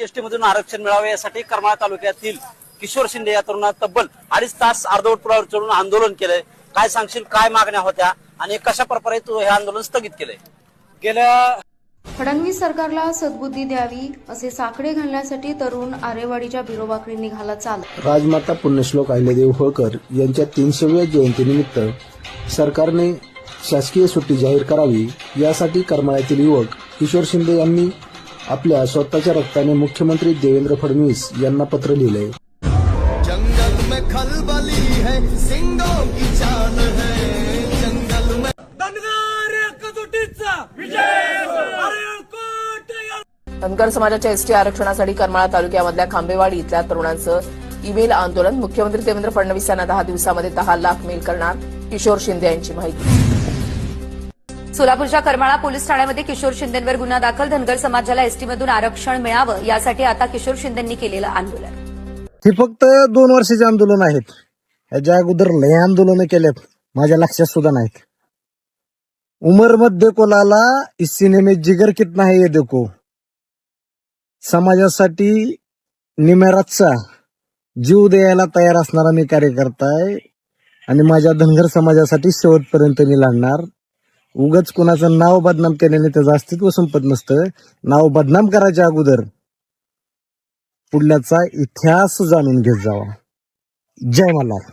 ST मधून आरक्षण मिळावे यासाठी करमाळा तालुक्यातील किशोर शिंदे या तरुणानं तब्बल 2.5 तास अर्धवट पुलावर चढून आंदोलन केलंय. काय सांगशील, काय मागण्या होत्या आणि कशा प्रकारे तू हे आंदोलन स्थगित केलंय? गेल्या फडणवीस सरकारला सद्बुद्धी द्यावी असे साकडे घालण्यासाठी तरुण आरेवाडीच्या बिरोबाकडे निघाला चाल. राजमाता पुण्यश्लोक अहिल्यादेवी होळकर यांच्या 300व्या जयंतीनिमित्त सरकारने शासकीय सुट्टी जाहीर करावी यासाठी करमाळ्यातील युवक किशोर शिंदे यांनी आपल्या स्वतःच्या रक्ताने मुख्यमंत्री देवेंद्र फडणवीस यांना पत्र लिहिलंय. जंगल में खलबली है, सिंगों की जान है, जंगल में धनगर एकजुटीचा विजय धनगर समाजाच्या एसटी आरक्षणासाठी करमाळा तालुक्यामधल्या खांबेवाडी इथल्या तरुणांचं ईमेल आंदोलन. मुख्यमंत्री देवेंद्र फडणवीस यांना 10 दिवसामध्ये 10 लाख मेल करणार, किशोर शिंदे यांची माहिती. सोलापूरच्या करमाळा पोलीस ठाण्यामध्ये किशोर शिंदेंवर गुन्हा दाखल. धनगर समाजाला एसटीमधून आरक्षण मिळावं यासाठी आता किशोर शिंदेंनी केलेलं आंदोलन. हे फक्त 2 वर्षाचे आंदोलन आहेत. याच्या अगोदर लय आंदोलन केलेत, माझ्या लक्षात सुद्धा नाहीत. उमर मध्ये कोलाला इस सीने में जिगर कितना है ये देखो. समाजासाठी निमेरातचा जीव द्यायला तयार असणारा मी कार्यकर्ता आहे आणि माझ्या धनगर समाजासाठी शेवटपर्यंत मी लढणार. उगाच कुणाचं नाव बदनाम केल्याने त्याचं अस्तित्व संपत नसतं. नाव बदनाम करायच्या अगोदर पुढल्याचा इतिहास जाणून घेत जावा. जय मल्हार.